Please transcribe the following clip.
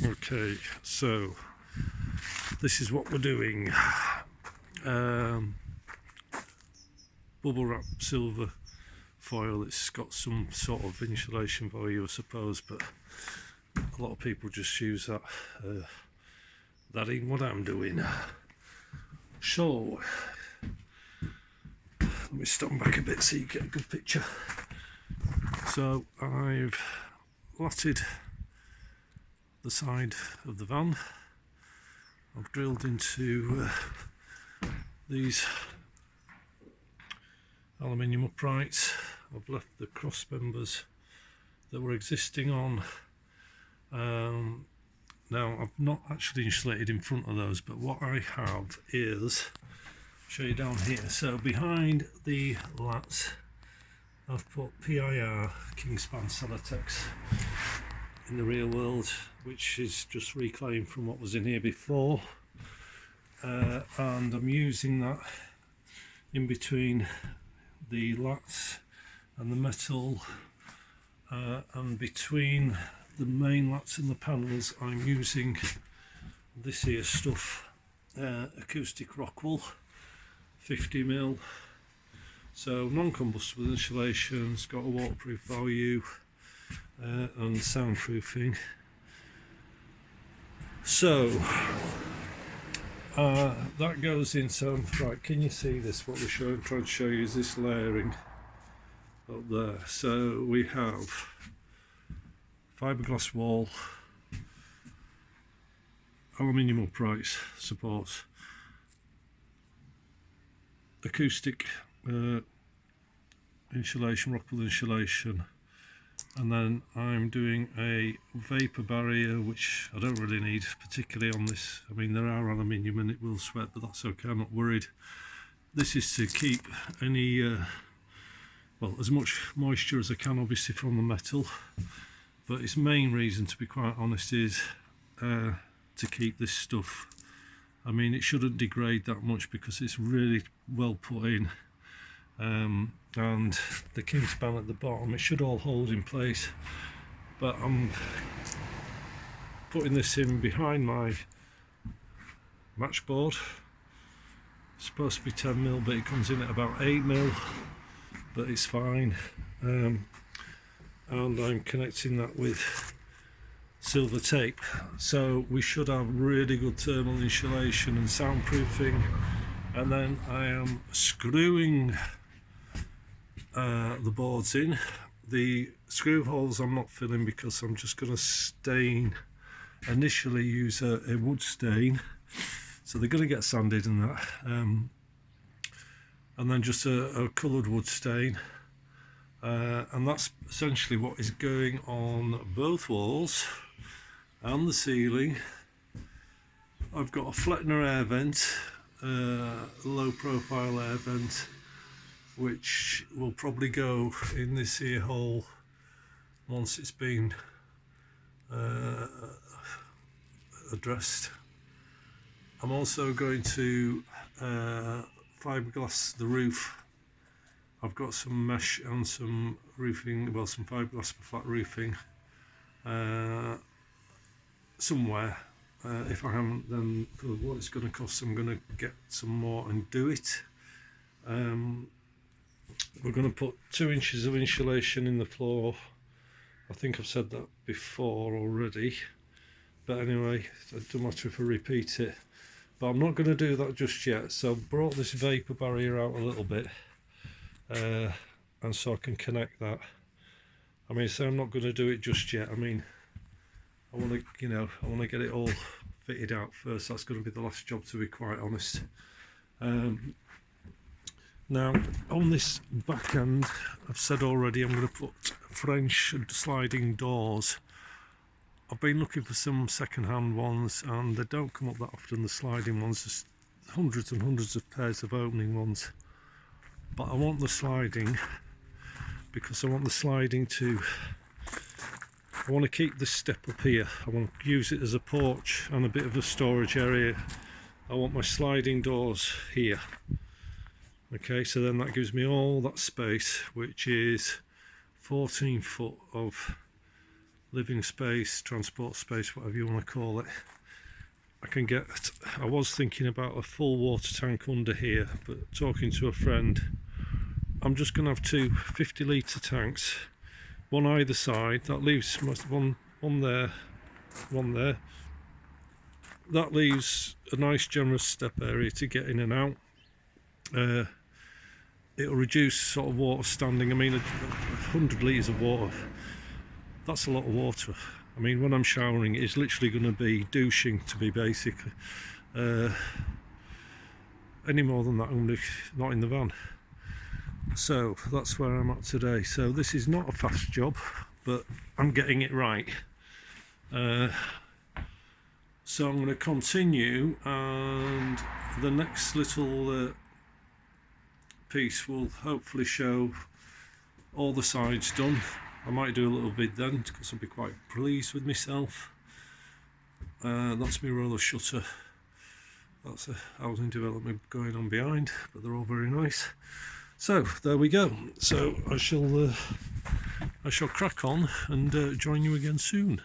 Okay, so this is what we're doing. Bubble wrap silver foil. It's got some sort of insulation value, I suppose, but a lot of people just use that. That ain't what I'm doing. So let me stand back a bit so you get a good picture. So I've latted the side of the van. I've drilled into these aluminium uprights. I've left the cross members that were existing on. Now I've not actually insulated in front of those, but what I have is, I'll show you down here. So behind the lats I've put PIR Kingspan Celotex in the real world, which is just reclaimed from what was in here before, and I'm using that in between the lats and the metal, and between the main lats and the panels I'm using this here stuff, acoustic rock wool, 50mm, so non-combustible insulation, it's got a waterproof value and soundproofing. So that goes in. So right, can you see this? What we're trying to show you is this layering up there. So we have fiberglass wall, aluminium uprights, supports, acoustic insulation, rock wool insulation, and then I'm doing a vapor barrier, which I don't really need particularly on this. I mean, there are aluminium and it will sweat, but that's okay, I'm not worried. This is to keep any well, as much moisture as I can, obviously, from the metal, but its main reason, to be quite honest, is to keep this stuff, I mean, it shouldn't degrade that much because it's really well put in, and the Kingspan at the bottom, it should all hold in place, but I'm putting this in behind my matchboard. It's supposed to be 10mm, but it comes in at about 8mm, but it's fine, and I'm connecting that with silver tape, so we should have really good thermal insulation and soundproofing. And then I am screwing the boards in. The screw holes I'm not filling because I'm just going to stain, initially use a wood stain, so they're going to get sanded and that, and then just a coloured wood stain, and that's essentially what is going on both walls and the ceiling. I've got a Flettner air vent, low profile air vent, which will probably go in this here hole once it's been addressed. I'm also going to fiberglass the roof. I've got some mesh and some roofing, well, some fiberglass for flat roofing somewhere. If I haven't, then for what it's going to cost, I'm going to get some more and do it. We're going to put 2 inches of insulation in the floor. I think I've said that before already, but anyway, it doesn't matter if I repeat it. But I'm not going to do that just yet, so I've brought this vapor barrier out a little bit, and so I can connect that. I mean, so I'm not going to do it just yet. I mean, I want to, you know, I want to get it all fitted out first. That's going to be the last job, to be quite honest. Now on this back end, I've said already, I'm going to put French sliding doors. I've been looking for some second-hand ones and they don't come up that often, the sliding ones. There's hundreds and hundreds of pairs of opening ones, but I want the sliding because I want the sliding to, I want to keep this step up here. I want to use it as a porch and a bit of a storage area. I want my sliding doors here. Okay, so then that gives me all that space, which is 14 foot of living space, transport space, whatever you want to call it. I was thinking about a full water tank under here, but talking to a friend, I'm just going to have two 50-litre tanks, one either side. That leaves one there, one there. That leaves a nice generous step area to get in and out. It'll reduce sort of water standing. I mean, 100 litres of water, that's a lot of water. I mean, when I'm showering, it's literally going to be douching to be basically. Any more than that, I'm going to be not in the van. So that's where I'm at today. So this is not a fast job, but I'm getting it right. So I'm going to continue, and the next little piece will hopefully show all the sides done. I might do a little bit then, because I'll be quite pleased with myself. That's my roller shutter. That's a housing development going on behind, but they're all very nice. So there we go. So I shall crack on and join you again soon.